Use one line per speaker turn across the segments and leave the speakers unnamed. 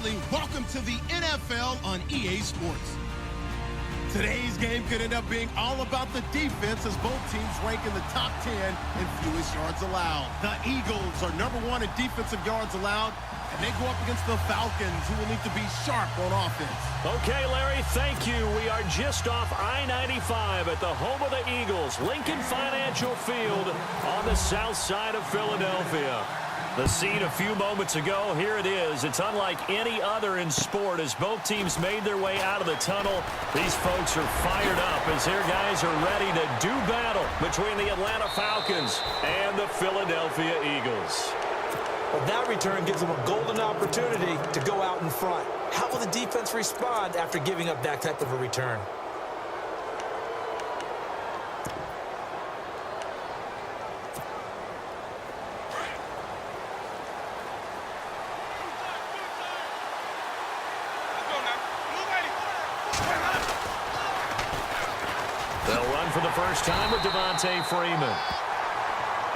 Bradley. Welcome to the NFL on EA Sports. Today's game could end up being all about the defense as both teams rank in the top 10 in fewest yards allowed. The Eagles are #1 in defensive yards allowed, and they go up against the Falcons, who will need to be sharp on offense.
Okay, Larry, thank you. We are just off I-95 at the home of the Eagles, Lincoln Financial Field on the south side of Philadelphia. The scene a few moments ago, here it is. It's unlike any other in sport as both teams made their way out of the tunnel. These folks are fired up as their guys are ready to do battle between the Atlanta Falcons and the Philadelphia Eagles.
Well, that return gives them a golden opportunity to go out in front. How will the defense respond after giving up that type of a return?
They'll run for the first time with Devontae Freeman.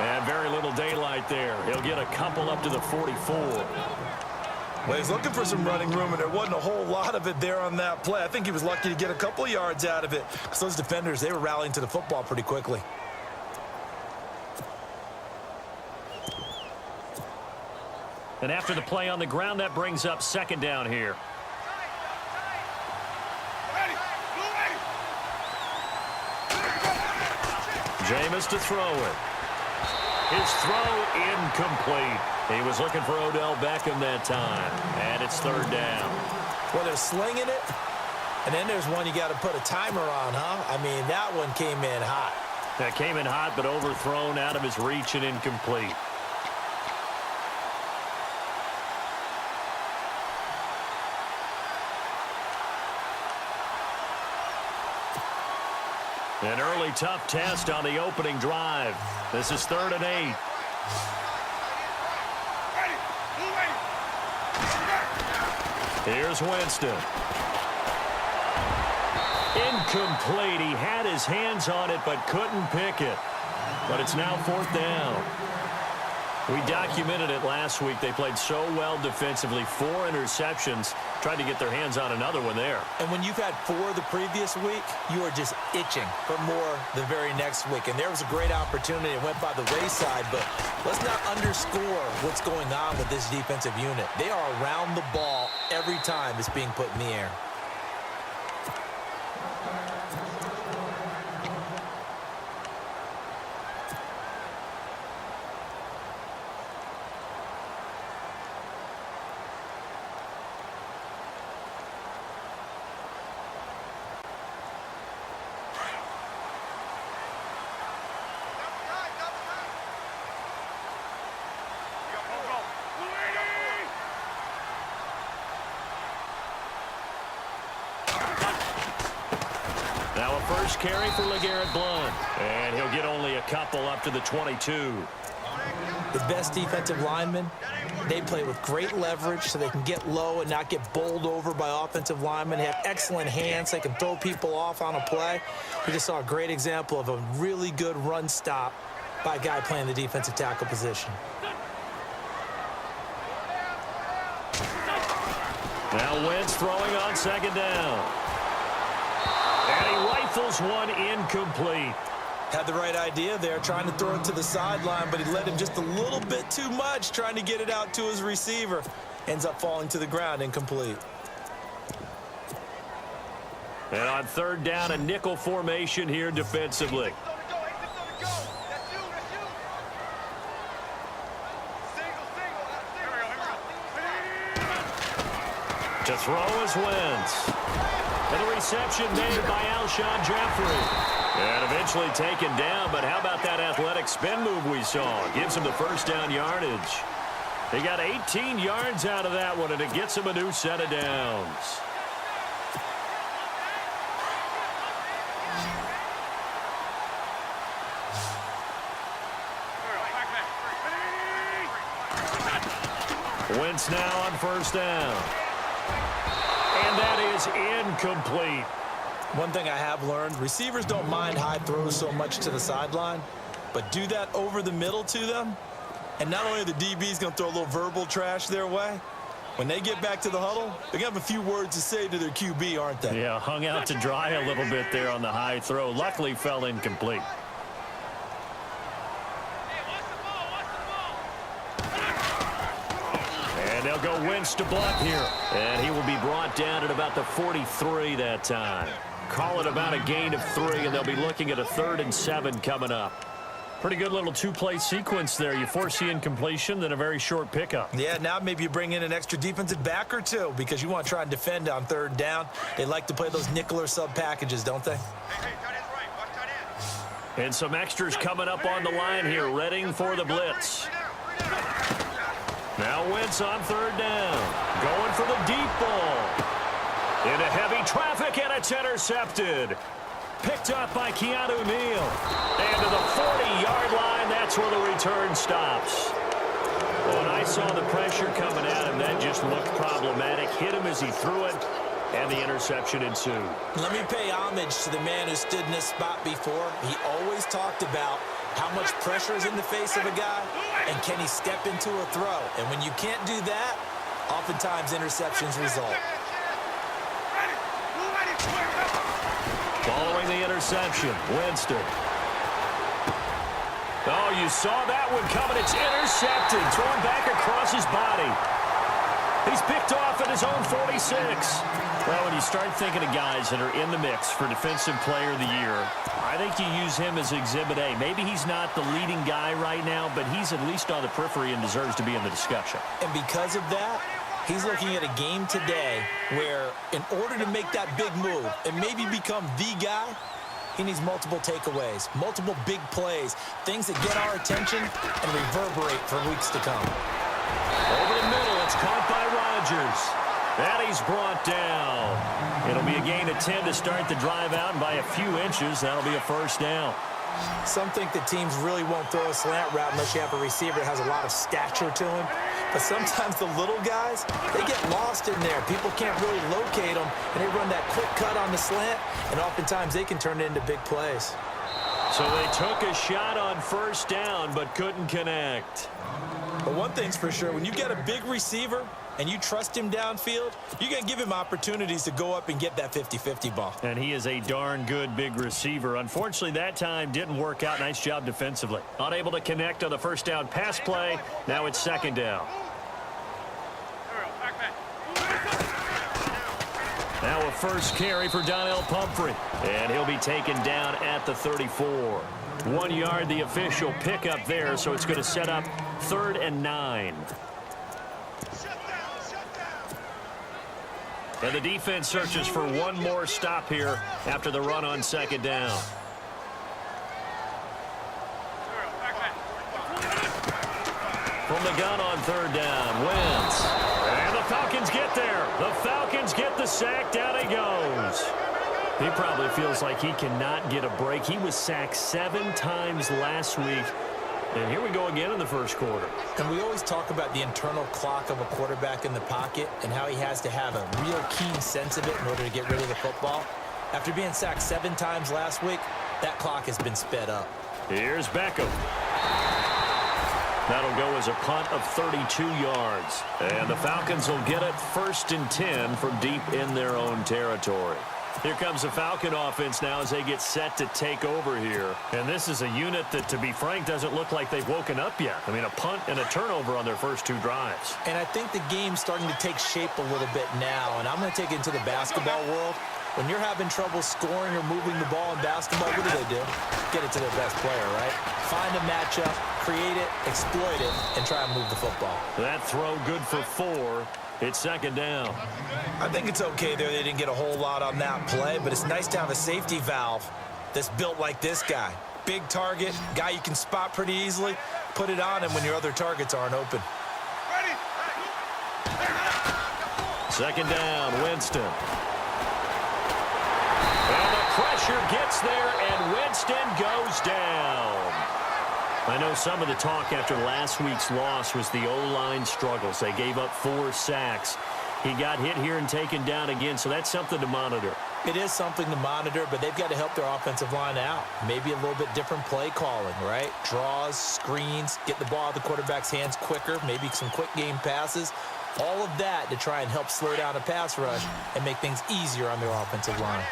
And very little daylight there. He'll get a couple up to the 44.
Well, he's looking for some running room, and there wasn't a whole lot of it there on that play. I think he was lucky to get a couple of yards out of it because those defenders, they were rallying to the football pretty quickly.
And after the play on the ground, that brings up second down here. Jameis to throw it. His throw incomplete. He was looking for Odell Beckham that time. And it's third down.
Well, they're slinging it. And then there's one you got to put a timer on, huh? I mean, that one came in hot.
That came in hot, but overthrown out of his reach and incomplete. An early tough test on the opening drive. This is 3rd and 8. Here's Winston. Incomplete. He had his hands on it but couldn't pick it. But it's now 4th down. We documented it last week. They played so well defensively. 4 interceptions. Tried to get their hands on another one there.
And when you've had 4 the previous week, you are just itching for more the very next week. And there was a great opportunity. It went by the wayside, but let's not underscore what's going on with this defensive unit. They are around the ball every time it's being put in the air.
Now a first carry for LeGarrette Blount. And he'll get only a couple up to the 22.
The best defensive linemen, they play with great leverage so they can get low and not get bowled over by offensive linemen. They have excellent hands. They can throw people off on a play. We just saw a great example of a really good run stop by a guy playing the defensive tackle position.
Now Wentz throwing on 2nd down. And he rifles one incomplete.
Had the right idea there, trying to throw it to the sideline, but he led him just a little bit too much, trying to get it out to his receiver. Ends up falling to the ground, incomplete.
And on 3rd down, a nickel formation here defensively. To throw is Wentz. And the reception made by Alshon Jeffrey. And eventually taken down, but how about that athletic spin move we saw? Gives him the first down yardage. He got 18 yards out of that one, and it gets him a new set of downs. Wentz now on 1st down. And that is incomplete.
One thing I have learned, receivers don't mind high throws so much to the sideline, but do that over the middle to them, and not only are the DBs going to throw a little verbal trash their way,
When they get back to the huddle, they're going to have a few words to say to their QB, aren't they?
Yeah, hung out to dry a little bit there on the high throw. Luckily, fell incomplete. And they'll go Wentz to block here. And he will be brought down at about the 43 that time. Call it about a gain of 3, and they'll be looking at a 3rd and 7 coming up. Pretty good little two-play sequence there. You force the incompletion, then a very short pickup.
Yeah, now maybe you bring in an extra defensive back or two because you want to try and defend on 3rd down. They like to play those nickel or sub packages, don't they?
And some extras coming up on the line here, readying for the blitz. Now Wentz on 3rd down. Going for the deep ball. Into heavy traffic, and it's intercepted. Picked up by Keanu Neal. And to the 40-yard line, that's where the return stops. When I saw the pressure coming at him, that just looked problematic. Hit him as he threw it, and the interception ensued.
Let me pay homage to the man who stood in this spot before. He always talked about how much pressure is in the face of a guy, and can he step into a throw. And when you can't do that, oftentimes interceptions result.
Following the interception, Winston. Oh, you saw that one coming. It's intercepted. Thrown back across his body. He's picked off at his own 46. Well, when you start thinking of guys that are in the mix for Defensive Player of the Year, I think you use him as Exhibit A. Maybe he's not the leading guy right now, but he's at least on the periphery and deserves to be in the discussion.
And because of that, he's looking at a game today where in order to make that big move and maybe become the guy, he needs multiple takeaways, multiple big plays, things that get our attention and reverberate for weeks to come.
Over the middle, it's caught by Rodgers. And he's brought down. It'll be a gain of 10 to start the drive out, and by a few inches, that'll be a 1st down.
Some think that teams really won't throw a slant route unless you have a receiver that has a lot of stature to him. But sometimes the little guys, they get lost in there. People can't really locate them, and they run that quick cut on the slant, and oftentimes they can turn it into big plays.
So they took a shot on 1st down, but couldn't connect.
But one thing's for sure, when you get a big receiver and you trust him downfield, you're going to give him opportunities to go up and get that 50-50 ball.
And he is a darn good big receiver. Unfortunately, that time didn't work out. Nice job defensively. Unable to connect on the 1st down pass play. Now it's 2nd down. Now a 1st carry for Donnell Pumphrey. And he'll be taken down at the 34. 1 yard, the official pickup there, so it's going to set up 3rd and 9. And the defense searches for one more stop here after the run on 2nd down. From the gun on 3rd down, Wentz. And the Falcons get there. The Falcons get the sack. Down he goes. He probably feels like he cannot get a break. He was sacked 7 times last week. And here we go again in the 1st quarter.
And we always talk about the internal clock of a quarterback in the pocket and how he has to have a real keen sense of it in order to get rid of the football. After being sacked 7 times last week, that clock has been sped up.
Here's Beckham. That'll go as a punt of 32 yards. And the Falcons will get it 1st and 10 from deep in their own territory. Here comes the Falcon offense now as they get set to take over here. And this is a unit that, to be frank, doesn't look like they've woken up yet. I mean, a punt and a turnover on their first 2 drives.
And I think the game's starting to take shape a little bit now. And I'm going to take it into the basketball world. When you're having trouble scoring or moving the ball in basketball, what do? Get it to their best player, right? Find a matchup, create it, exploit it, and try and move the football.
That throw good for 4. It's 2nd down.
I think it's okay there. They didn't get a whole lot on that play, but it's nice to have a safety valve that's built like this guy. Big target, guy you can spot pretty easily. Put it on him when your other targets aren't open.
2nd down, Winston. And the pressure gets there, and Winston goes down. I know some of the talk after last week's loss was the O-line struggles. They gave up 4 sacks. He got hit here and taken down again, so that's something to monitor.
It is something to monitor, but they've got to help their offensive line out. Maybe a little bit different play calling, right? Draws, screens, get the ball out of the quarterback's hands quicker, maybe some quick game passes. All of that to try and help slow down a pass rush and make things easier on their offensive line.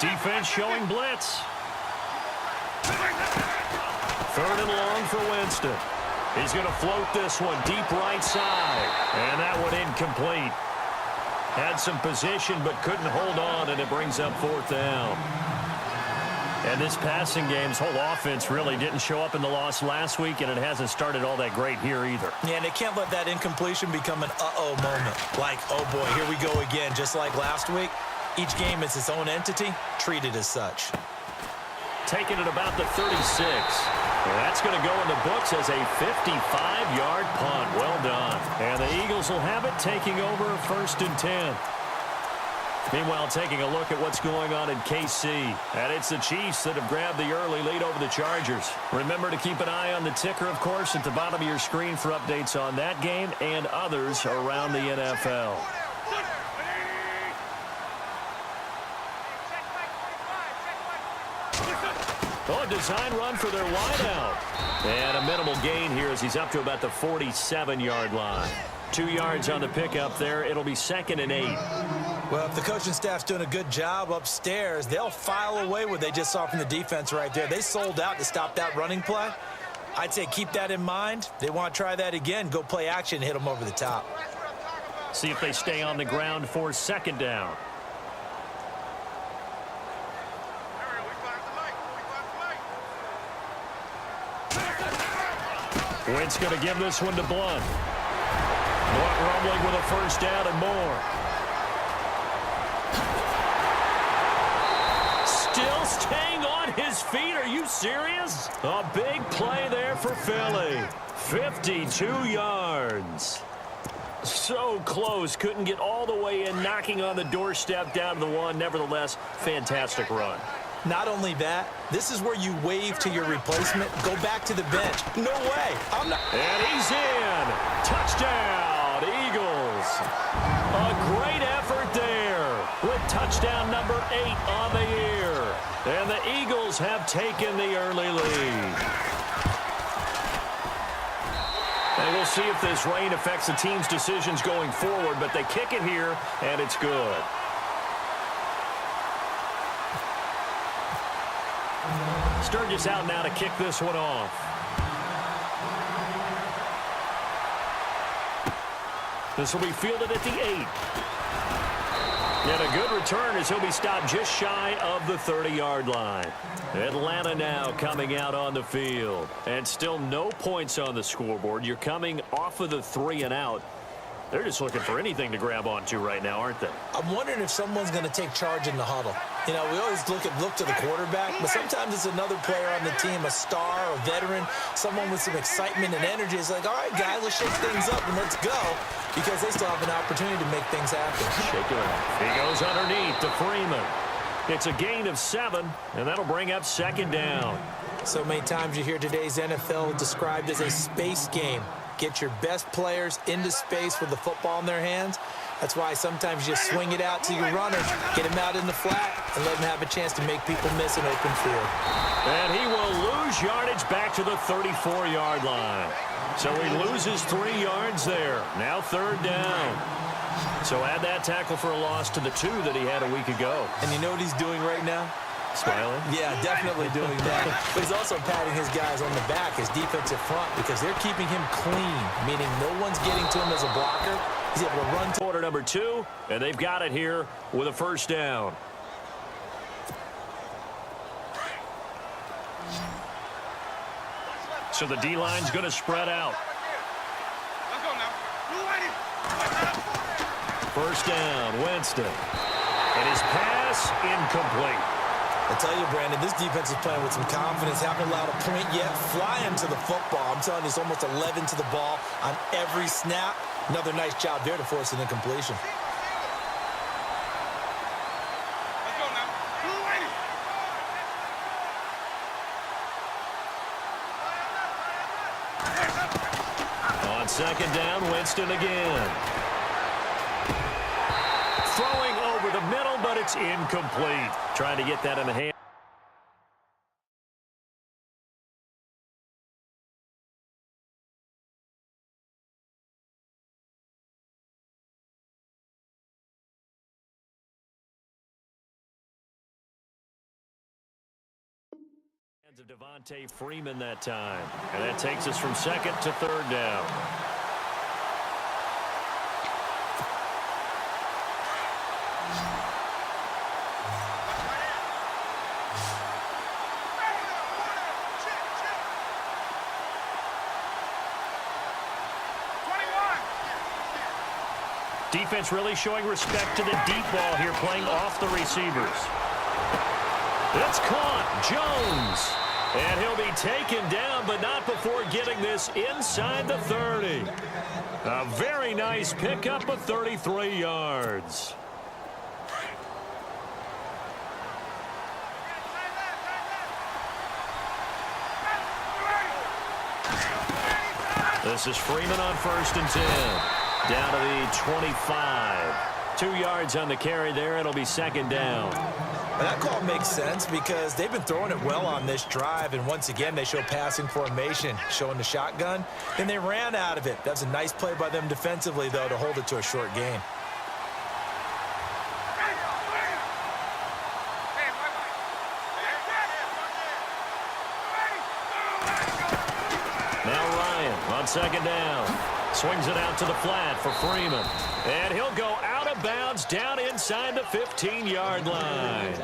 Defense showing blitz. 3rd and long for Winston. He's going to float this one deep right side. And that one incomplete. Had some position but couldn't hold on, and it brings up 4th down. And this passing game's whole offense really didn't show up in the loss last week, and it hasn't started all that great here either.
Yeah, and they can't let that incompletion become an uh-oh moment. Like, oh boy, here we go again, just like last week. Each game is its own entity, treated as such.
Taking it about the 36. That's going to go in the books as a 55-yard punt. Well done. And the Eagles will have it, taking over 1st and 10. Meanwhile, taking a look at what's going on in KC. And it's the Chiefs that have grabbed the early lead over the Chargers. Remember to keep an eye on the ticker, of course, at the bottom of your screen for updates on that game and others around the NFL. Oh, a design run for their wideout. And a minimal gain here as he's up to about the 47-yard line. 2 yards on the pickup there. It'll be 2nd and 8.
Well, if the coaching staff's doing a good job upstairs, they'll file away what they just saw from the defense right there. They sold out to stop that running play. I'd say keep that in mind. They want to try that again. Go play action, hit them over the top.
See if they stay on the ground for 2nd down. Wentz going to give this one to Blunt. Blunt rumbling with a 1st down and more. Still staying on his feet. Are you serious? A big play there for Philly. 52 yards. So close. Couldn't get all the way in, knocking on the doorstep down to the 1. Nevertheless, fantastic run.
Not only that, this is where you wave to your replacement. Go back to the bench. No way. I'm not.
And he's in. Touchdown, Eagles. A great effort there with touchdown number 8 on the year. And the Eagles have taken the early lead. And we'll see if this rain affects the team's decisions going forward, but they kick it here, and it's good. Sturgis out now to kick this one off. This will be fielded at the 8. And a good return as he'll be stopped just shy of the 30-yard line. Atlanta now coming out on the field. And still no points on the scoreboard. You're coming off of the 3 and out. They're just looking for anything to grab onto right now, aren't they?
I'm wondering if someone's going to take charge in the huddle. You know, we always look to the quarterback, but sometimes it's another player on the team, a star, a veteran, someone with some excitement and energy. It's like, all right, guys, let's shake things up and let's go, because they still have an opportunity to make things happen.
Shake it off. He goes underneath to Freeman. It's a gain of 7, and that'll bring up 2nd down.
So many times you hear today's NFL described as a space game. Get your best players into space with the football in their hands. That's why sometimes you just swing it out to your runner, get him out in the flat, and let him have a chance to make people miss an open field.
And he will lose yardage back to the 34-yard line. So he loses 3 yards there. Now 3rd down. So add that tackle for a loss to the 2 that he had a week ago.
And you know what he's doing right now?
Smiling?
Yeah, definitely doing that. But he's also patting his guys on the back, his defensive front, because they're keeping him clean, meaning no one's getting to him as a blocker. He's able to run.
Quarter number 2, and they've got it here with a 1st down. So the D-line's going to spread out. 1st down, Winston. And his pass incomplete.
I tell you, Brandon, this defense is playing with some confidence. Haven't allowed a point yet. Flying to the football. I'm telling you, it's almost 11 to the ball on every snap. Another nice job there to force an incompletion.
On 2nd down, Winston again. Throwing over the middle, but it's incomplete. Trying to get that in the hand. hands of Devontae Freeman that time. And that takes us from second to third down. Defense really showing respect to the deep ball here, playing off the receivers. It's caught. Jones. And he'll be taken down, but not before getting this inside the 30. A very nice pickup of 33 yards. This is Freeman on 1st and 10. Down to the 25. 2 yards on the carry there. It'll be second down.
And that call makes sense because they've been throwing it well on this drive, and once again they show passing formation, showing the shotgun, and they ran out of it. That was a nice play by them defensively, though, to hold it to a short gain.
Now Ryan on second down. Swings it out to the flat for Freeman. And he'll go out of bounds down inside the 15-yard line.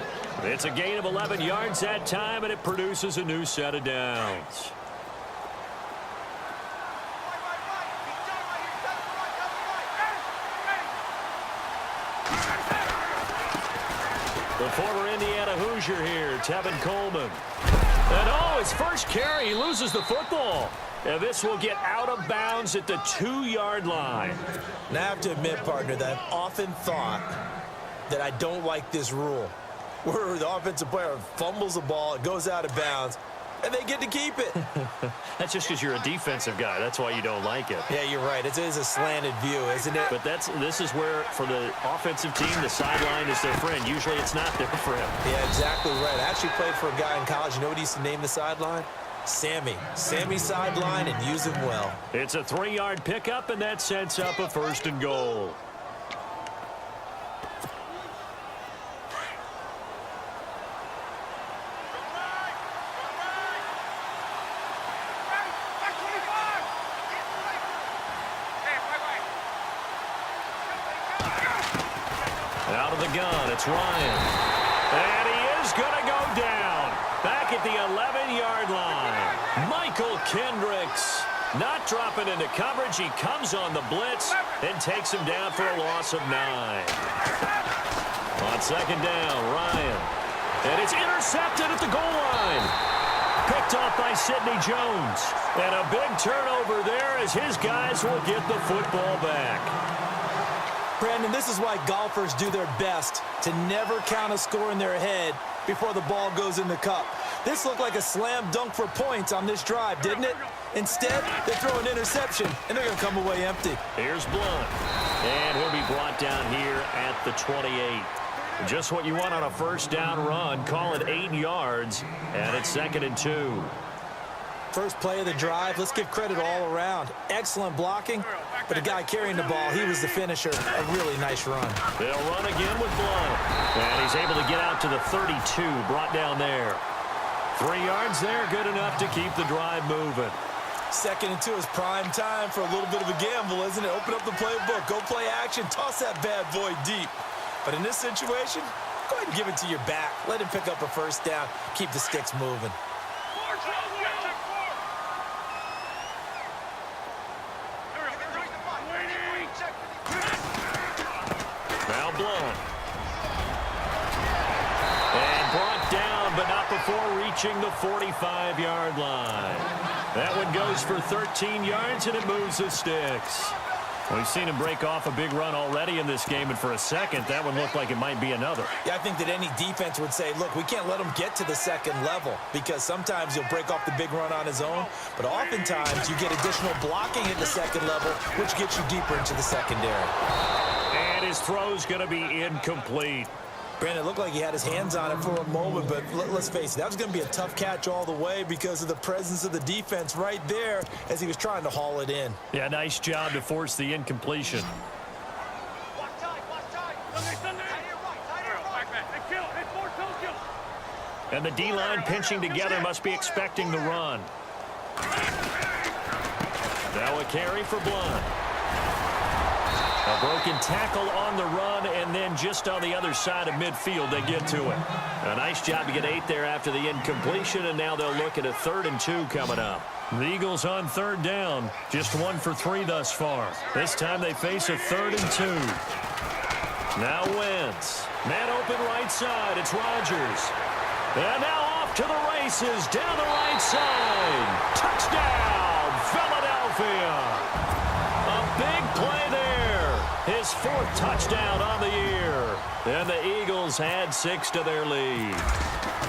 It's a gain of 11 yards that time, and it produces a new set of downs. The former Indiana Hoosier here, Tevin Coleman. And oh, his first carry, he loses the football. And this will get out of bounds at the 2-yard line.
Now, I have to admit, partner, that I've often thought that I don't like this rule, where the offensive player fumbles the ball, it goes out of bounds, and they get to keep it.
That's just because you're a defensive guy. That's why you don't like it.
Yeah, you're right. It is a slanted view, isn't it?
But this is where, for the offensive team, the sideline is their friend. Usually it's not there for him.
Yeah, exactly right. I actually played for a guy in college. You know what he used to name the sideline? Sammy. Sammy sideline, and use him well.
It's a 3-yard pickup, and that sets up a 1st and goal. Out of the gun, it's Ryan. And he is going to go down. Back at the 11-yard line. Michael Kendricks not dropping into coverage. He comes on the blitz and takes him down for a loss of 9. On second down, Ryan. And it's intercepted at the goal line. Picked off by Sidney Jones. And a big turnover there as his guys will get the football back.
Brandon, this is why golfers do their best to never count a score in their head before the ball goes in the cup. This looked like a slam dunk for points on this drive, didn't it? Instead, they throw an interception, and they're going to come away empty.
Here's Blunt. And he'll be brought down here at the 28. Just what you want on a first down run. Call it 8 yards, and it's 2nd and 2.
First play of the drive, let's give credit all around. Excellent blocking, but the guy carrying the ball, he was the finisher. A really nice run.
They'll run again with Blunt. And he's able to get out to the 32, brought down there. 3 yards there, good enough to keep the drive moving.
2nd and 2 is prime time for a little bit of a gamble, isn't it? Open up the playbook, go play action, toss that bad boy deep. But in this situation, go ahead and give it to your back. Let him pick up a first down, keep the sticks moving.
Now Blunt. And brought down, but not before reaching the 45-yard line. That one goes for 13 yards, and it moves the sticks. We've seen him break off a big run already in this game, and for a second, that one looked like it might be another.
Yeah, I think that any defense would say, look, we can't let him get to the second level because sometimes he'll break off the big run on his own, but oftentimes you get additional blocking at the second level, which gets you deeper into the secondary.
And his throw's going to be incomplete.
Brandon, it looked like he had his hands on it for a moment, but let's face it, that was going to be a tough catch all the way because of the presence of the defense right there as he was trying to haul it in.
Yeah, nice job to force the incompletion. And the D-line pinching together must be expecting the run. Now a carry for Blunt. A broken tackle on the run, and then just on the other side of midfield, they get to it. A nice job to get 8 there after the incompletion, and now they'll look at a 3rd and 2 coming up. The Eagles on 3rd down, just 1 for 3 thus far. This time they face a 3rd and 2. Now Wentz. Man open right side, it's Rodgers. And now off to the races, down the right side. Touchdown, Philadelphia. A big play there. His 4th touchdown on the year. And the Eagles add 6 to their lead.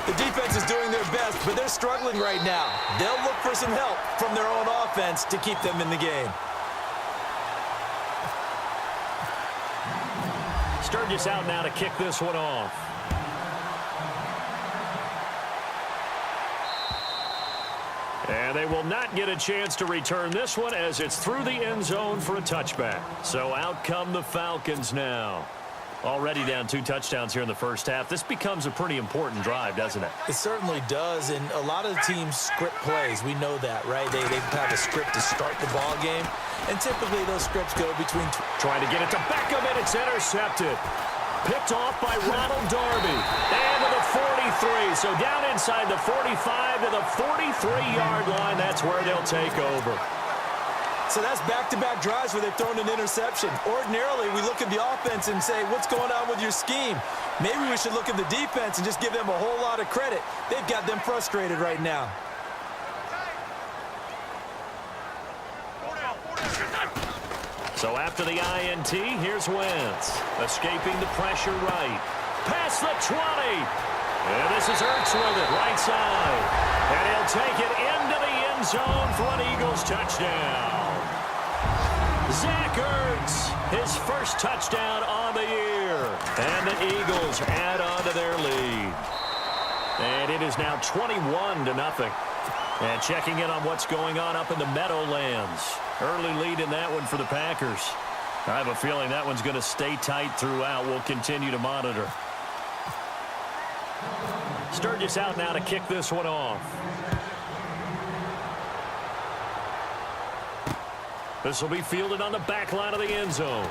The defense is doing their best, but they're struggling right now. They'll look for some help from their own offense to keep them in the game.
Sturgis out now to kick this one off. And they will not get a chance to return this one as it's through the end zone for a touchback. So out come the Falcons now. Already down 2 touchdowns here in the first half. This becomes a pretty important drive, doesn't it?
It certainly does, and a lot of the teams script plays. We know that, right? They have a script to start the ball game, and typically those scripts go between...
Trying to get it to Beckham, and it's intercepted. Picked off by Ronald Darby. And to the 43. So down inside the 45 to the 43-yard line. That's where they'll take over.
So that's back-to-back drives where they've thrown an interception. Ordinarily, we look at the offense and say, what's going on with your scheme? Maybe we should look at the defense and just give them a whole lot of credit. They've got them frustrated right now.
So after the INT, here's Wentz. Escaping the pressure right. Past the 20. And this is Ertz with it, right side. And he'll take it into the end zone for an Eagles touchdown. Zach Ertz, his first touchdown on the year. And the Eagles add on to their lead. And it is now 21-0. And checking in on what's going on up in the Meadowlands. Early lead in that one for the Packers. I have a feeling that one's going to stay tight throughout. We'll continue to monitor. Sturgis out now to kick this one off. This will be fielded on the back line of the end zone.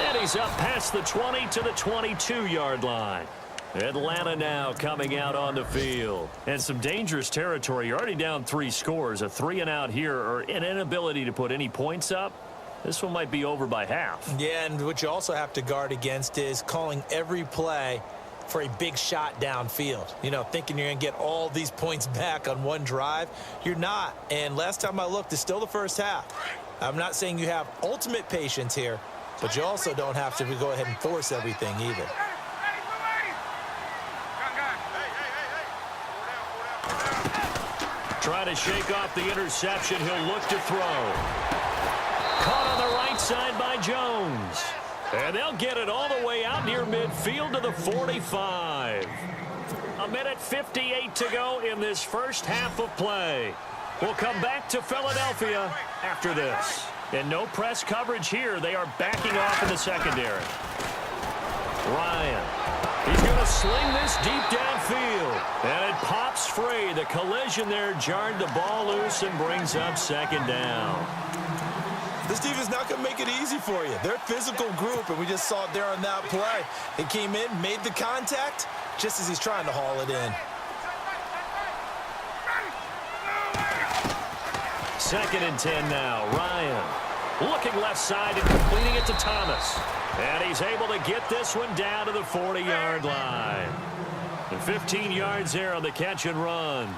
And he's up past the 20 to the 22-yard line. Atlanta now coming out on the field. And some dangerous territory. You're already down 3 scores. A 3-and-out here or an inability to put any points up. This one might be over by half. Yeah, and what you also have to guard against is calling every play for a big shot downfield. You know, thinking you're going to get all these points back on one drive. You're not. And last time I looked, it's still the first half. I'm not saying you have ultimate patience here, but you also don't have to go ahead and force everything either. Trying to shake off the interception. He'll look to throw. Caught on the right side by Jones. And they'll get it all the way out near midfield to the 45. 1:58 to go in this first half of play. We'll come back to Philadelphia after this. And no press coverage here. They are backing off in the secondary. Ryan. He's going to sling this deep downfield. And it pops free. The collision there jarred the ball loose and brings up 2nd down.
This team is not going to make it easy for you. They're a physical group, and we just saw it there on that play. They came in, made the contact, just as he's trying to haul it in.
2nd and 10 now. Ryan looking left side and completing it to Thomas. And he's able to get this one down to the 40-yard line. And 15 yards there on the catch and run.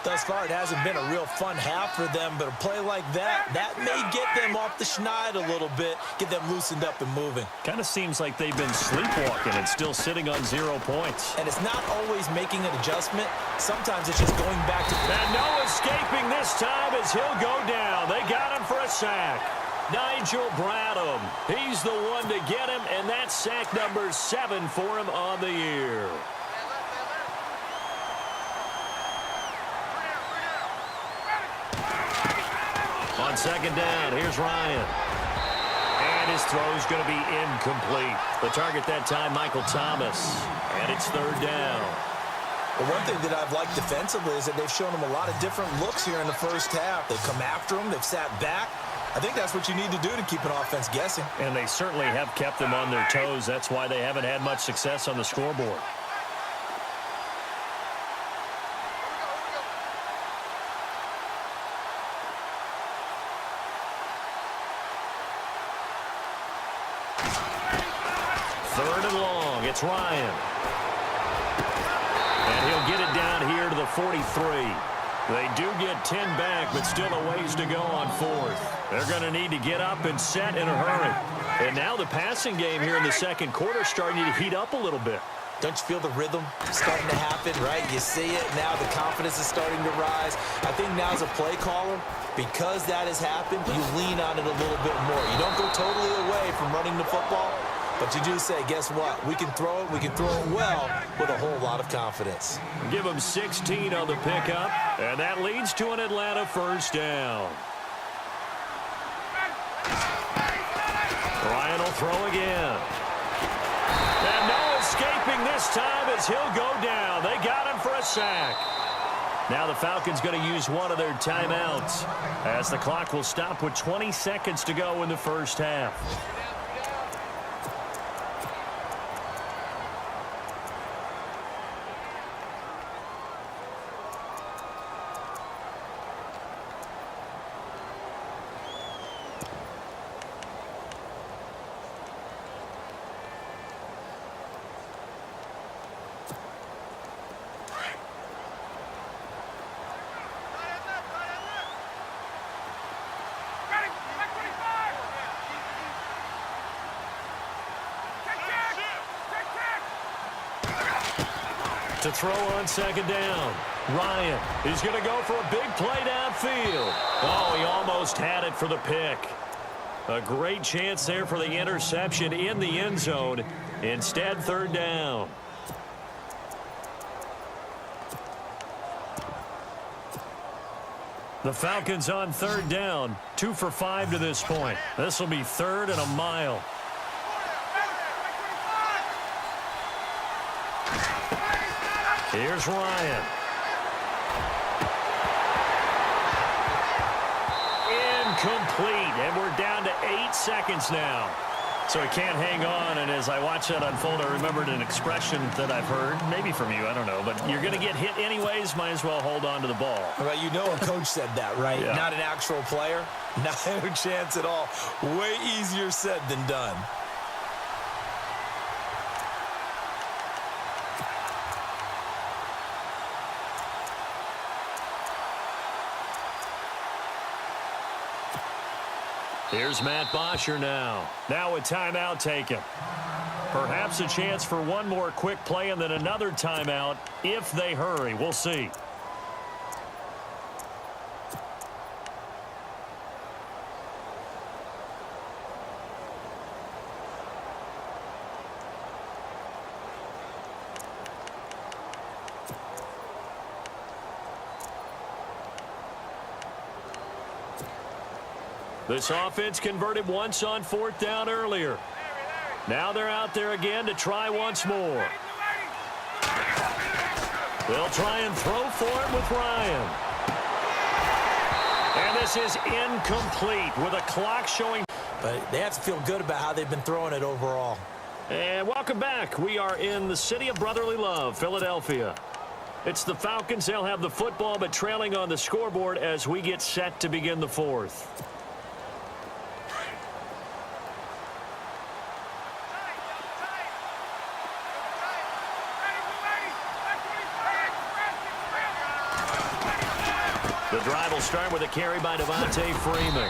Thus far, it hasn't been a real fun half for them, but a play like that may get them off the schneid a little bit, get them loosened up and moving.
Kind of seems like they've been sleepwalking and still sitting on 0 points.
And it's not always making an adjustment. Sometimes it's just going back to...
And no escaping this time as he'll go down. They got him for a sack. Nigel Bradham. He's the one to get him, and that's sack number 7 for him on the year. On 2nd down, here's Ryan. And his throw's going to be incomplete. The target that time, Michael Thomas. And it's third down.
Well, one thing that I've liked defensively is that they've shown him a lot of different looks here in the first half. They've come after him. They've sat back. I think that's what you need to do to keep an offense guessing.
And they certainly have kept them on their toes. That's why they haven't had much success on the scoreboard. Third and long. It's Ryan. And he'll get it down here to the 43. They do get 10 back, but still a ways to go on fourth. They're going to need to get up and set in a hurry. And now the passing game here in the second quarter is starting to heat up a little bit.
Don't you feel the rhythm starting to happen, right? You see it. Now the confidence is starting to rise. I think now as a play caller, because that has happened, you lean on it a little bit more. You don't go totally away from running the football, but you do say, guess what? We can throw it. We can throw it well with a whole lot of confidence.
Give them 16 on the pickup, and that leads to an Atlanta first down. Ryan will throw again. And no escaping this time as he'll go down. They got him for a sack. Now the Falcons going to use one of their timeouts as the clock will stop with 20 seconds to go in the first half. To throw on second down. Ryan is going to go for a big play downfield. Oh, he almost had it for the pick. A great chance there for the interception in the end zone. Instead, third down. The Falcons on third down. 2 for 5 to this point. This will be third and a mile. Here's Ryan. Incomplete, and we're down to 8 seconds now. So he can't hang on, and as I watch that unfold, I remembered an expression that I've heard, maybe from you, I don't know, but you're going to get hit anyways, might as well hold on to the ball.
Well, you know a coach said that, right?
Yeah.
Not an actual player. No chance at all. Way easier said than done.
Here's Matt Bosher now. Now a timeout taken. Perhaps a chance for one more quick play and then another timeout if they hurry. We'll see. This offense converted once on fourth down earlier. Now they're out there again to try once more. They'll try and throw for it with Ryan. And this is incomplete with a clock showing.
But they have to feel good about how they've been throwing it overall.
And welcome back. We are in the city of brotherly love, Philadelphia. It's the Falcons. They'll have the football, but trailing on the scoreboard as we get set to begin the fourth. The drive will start with a carry by Devontae Freeman.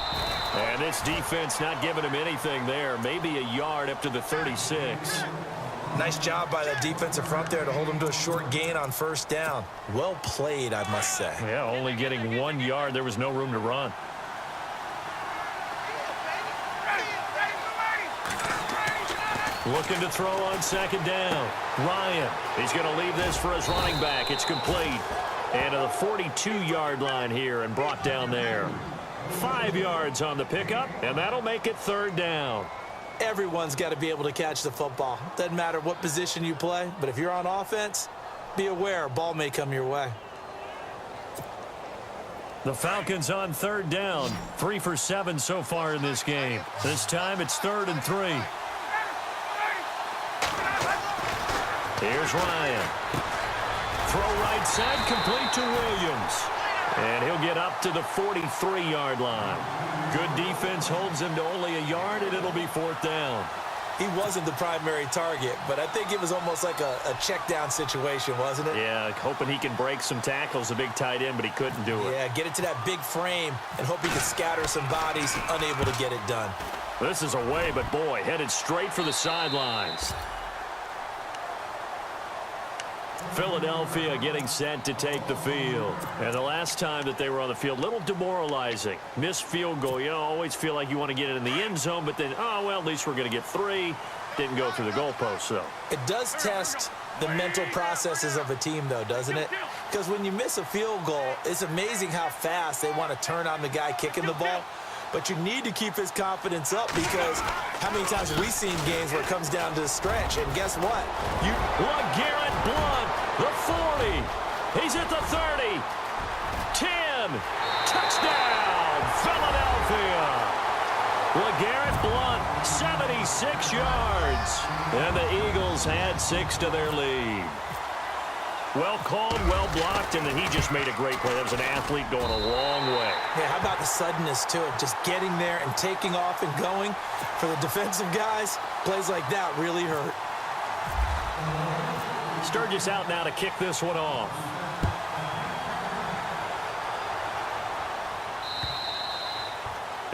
And this defense not giving him anything there. Maybe a yard up to the 36.
Nice job by that defensive front there to hold him to a short gain on first down. Well played, I must say.
Yeah, only getting 1 yard. There was no room to run. Looking to throw on second down. Ryan, he's going to leave this for his running back. It's complete. And to the 42-yard line here and brought down there. 5 yards on the pickup, and that'll make it third down.
Everyone's got to be able to catch the football. Doesn't matter what position you play, but if you're on offense, be aware, a ball may come your way.
The Falcons on third down. 3 for 7 so far in this game. This time it's 3rd and 3. Here's Ryan. Throw right side, complete to Williams. And he'll get up to the 43-yard line. Good defense holds him to only a yard, and it'll be 4th down.
He wasn't the primary target, but I think it was almost like a check down situation, wasn't it?
Yeah, hoping he can break some tackles, a big tight end, but he couldn't do it.
Yeah, get it to that big frame and hope he can scatter some bodies, unable to get it done.
This is away, but boy, headed straight for the sidelines. Philadelphia getting set to take the field. And the last time that they were on the field, little demoralizing. Missed field goal. You know, always feel like you want to get it in the end zone, but then, oh, well, at least we're going to get 3. Didn't go through the goalpost, though.
It does test the mental processes of a team, though, doesn't it? Because when you miss a field goal, it's amazing how fast they want to turn on the guy kicking the ball. But you need to keep his confidence up because how many times have we seen games where it comes down to the stretch, and guess what?
LeGarrette Blount, the 40. He's at the 30. 10. Touchdown, Philadelphia. LeGarrette Blount, 76 yards. And the Eagles had 6 to their lead. Well called, well blocked, and then he just made a great play. That was an athlete going a long way.
Yeah, how about the suddenness to it? Just getting there and taking off and going. For the defensive guys, plays like that really hurt.
Sturgis out now to kick this one off.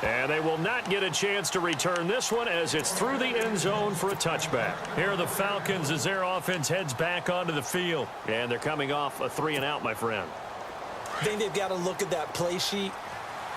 And they will not get a chance to return this one as it's through the end zone for a touchback. Here are the Falcons as their offense heads back onto the field. And they're coming off a 3-and-out, my friend.
I think they've got to look at that play sheet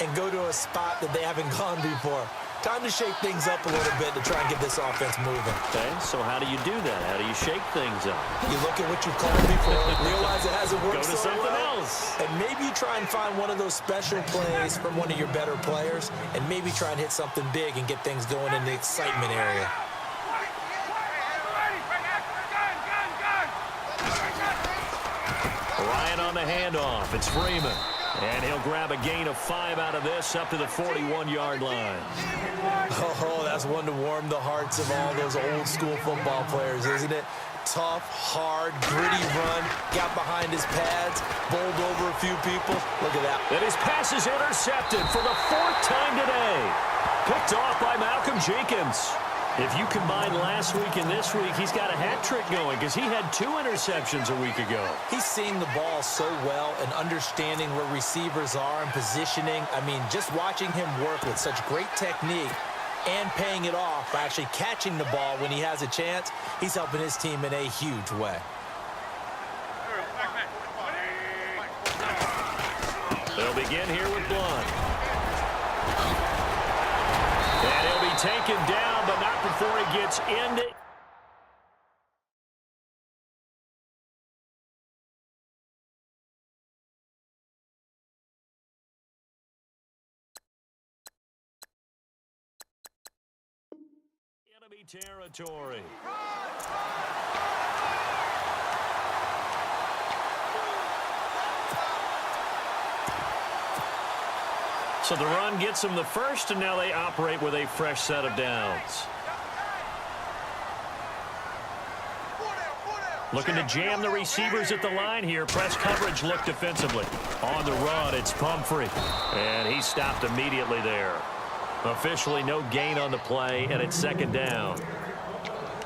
and go to a spot that they haven't gone before. Time to shake things up a little bit to try and get this offense moving.
Okay, so how do you do that? How do you shake things up?
You look at what you've called before, realize it hasn't worked
Go to
so
something
well,
else.
and maybe you try and find one of those special plays from one of your better players, and maybe try and hit something big and get things going in the excitement area.
Ryan on the handoff. It's Freeman. And he'll grab a gain of 5 out of this up to the 41-yard line.
Oh, that's one to warm the hearts of all those old school football players, isn't it? Tough, hard, gritty run, got behind his pads, bowled over a few people. Look at that.
And his pass is intercepted for the 4th time today. Picked off by Malcolm Jenkins. If you combine last week and this week, he's got a hat trick going because he had 2 interceptions a week ago.
He's seeing the ball so well and understanding where receivers are and positioning. I mean, just watching him work with such great technique and paying it off by actually catching the ball when he has a chance, he's helping his team in a huge way.
They'll begin here with Blount. And he'll be taken down, but not before he gets into... enemy territory. So the run gets them the first, and now they operate with a fresh set of downs. Looking to jam the receivers at the line here. Press coverage look defensively. On the run, it's Pumphrey. And he stopped immediately there. Officially no gain on the play, and it's 2nd down.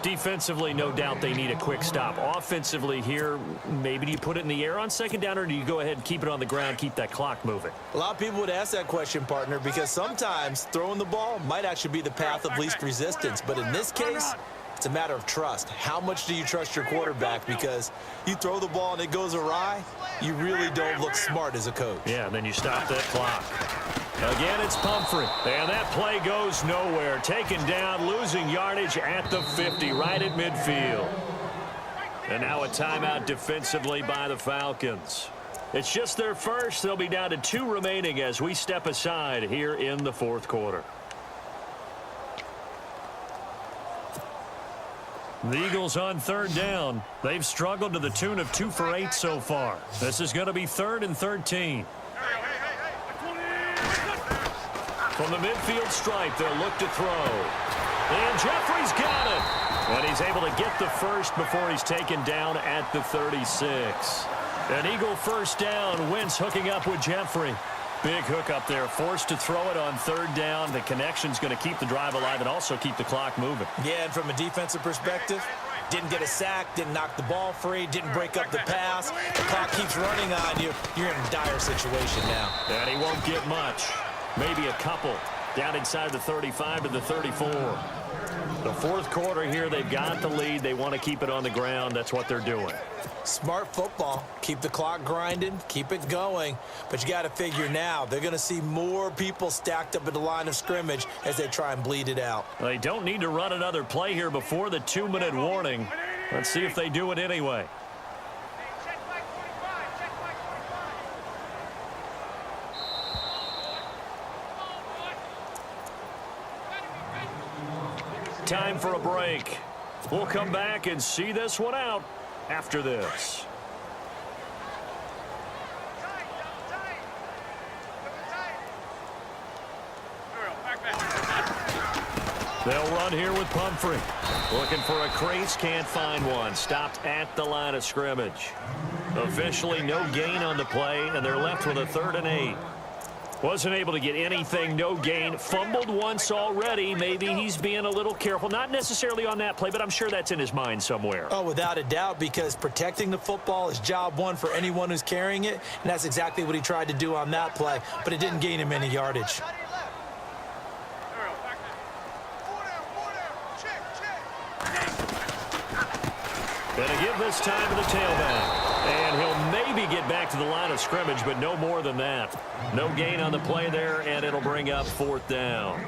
Defensively, no doubt they need a quick stop. Offensively here, maybe do you put it in the air on 2nd down, or do you go ahead and keep it on the ground, keep that clock moving?
A lot of people would ask that question, partner, because sometimes throwing the ball might actually be the path of least resistance. But in this case, it's a matter of trust. How much do you trust your quarterback? Because you throw the ball and it goes awry, you really don't look smart as a coach.
Yeah, and then you stop that clock. Again, it's Pumphrey. And that play goes nowhere. Taken down, losing yardage at the 50, right at midfield. And now a timeout defensively by the Falcons. It's just their first. They'll be down to 2 remaining as we step aside here in the 4th quarter. The Eagles on third down. They've struggled to the tune of 2 for 8 so far. This is going to be 3rd and 13. From the midfield stripe, they'll look to throw. And Jeffrey's got it. And he's able to get the first before he's taken down at the 36. An Eagle first down. Wentz hooking up with Jeffrey. Big hook up there, forced to throw it on 3rd down. The connection's going to keep the drive alive and also keep the clock moving.
Yeah, and from a defensive perspective, didn't get a sack, didn't knock the ball free, didn't break up the pass. The clock keeps running on you. You're in a dire situation now.
And he won't get much. Maybe a couple. Down inside the 35 to the 34. The 4th quarter here, they've got the lead. They want to keep it on the ground. That's what they're doing.
Smart football. Keep the clock grinding. Keep it going. But you got to figure now, they're going to see more people stacked up at the line of scrimmage as they try and bleed it out.
They don't need to run another play here before the 2-minute warning. Let's see if they do it anyway. Time for a break. We'll come back and see this one out after this. They'll run here with Pumphrey. Looking for a crease, can't find one. Stopped at the line of scrimmage. Officially no gain on the play, and they're left with a 3rd and 8. Wasn't able to get anything, no gain. Fumbled once already. Maybe he's being a little careful. Not necessarily on that play, but I'm sure that's in his mind somewhere.
Oh, without a doubt, because protecting the football is job one for anyone who's carrying it, and that's exactly what he tried to do on that play, but it didn't gain him any yardage.
Gonna give this time to the tailback. And he'll maybe get back to the line of scrimmage, but no more than that. No gain on the play there, and it'll bring up 4th down.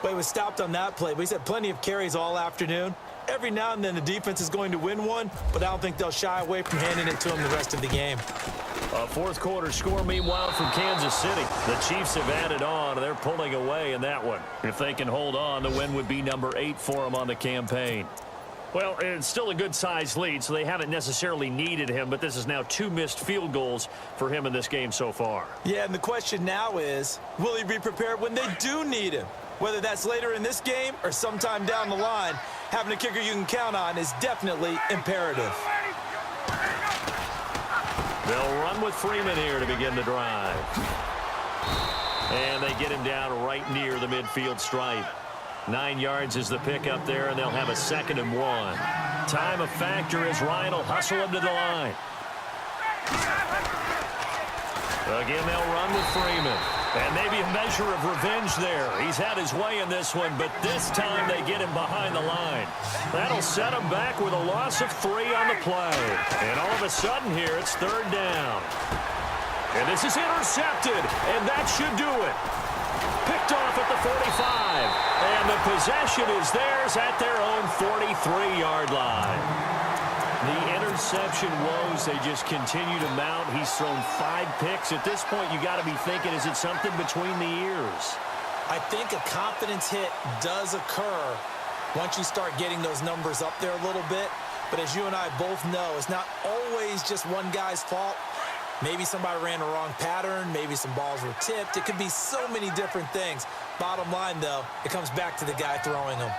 But he was stopped on that play, but he's had plenty of carries all afternoon. Every now and then the defense is going to win one, but I don't think they'll shy away from handing it to him the rest of the game.
A 4th quarter score, meanwhile, from Kansas City. The Chiefs have added on, and they're pulling away in that one. If they can hold on, the win would be number 8 for them on the campaign. Well, it's still a good-sized lead, so they haven't necessarily needed him, but this is now 2 missed field goals for him in this game so far.
Yeah, and the question now is, will he be prepared when they do need him? Whether that's later in this game or sometime down the line, having a kicker you can count on is definitely imperative.
They'll run with Freeman here to begin the drive. And they get him down right near the midfield stripe. 9 yards is the pick up there, and they'll have a 2nd and 1. Time of factor as Ryan will hustle him to the line. Again, they'll run with Freeman. And maybe a measure of revenge there. He's had his way in this one, but this time they get him behind the line. That'll set him back with a loss of 3 on the play. And all of a sudden here, it's 3rd down. And this is intercepted, and that should do it. Picked off at the 45. And the possession is theirs at their own 43-yard line. The interception woes, they just continue to mount. He's thrown 5 picks. At this point, you got to be thinking, is it something between the ears?
I think a confidence hit does occur once you start getting those numbers up there a little bit. But as you and I both know, it's not always just one guy's fault. Maybe somebody ran a wrong pattern. Maybe some balls were tipped. It could be so many different things. Bottom line, though, it comes back to the guy throwing them.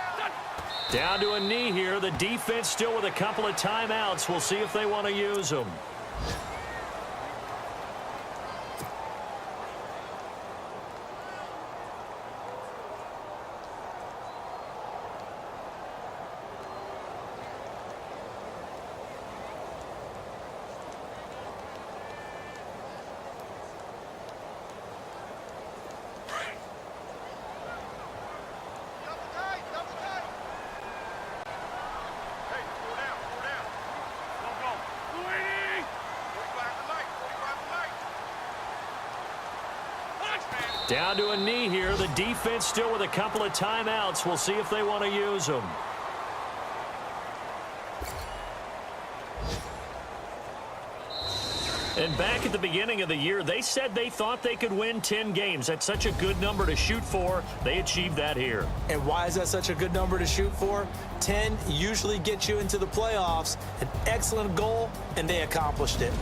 Down to a knee here. The defense still with a couple of timeouts. We'll see if they want to use them. Down to a knee here. The defense still with a couple of timeouts. We'll see if they want to use them. And back at the beginning of the year, they said they thought they could win 10 games. That's such a good number to shoot for. They achieved that here.
And why is that such a good number to shoot for? 10 usually gets you into the playoffs. An excellent goal, and they accomplished it.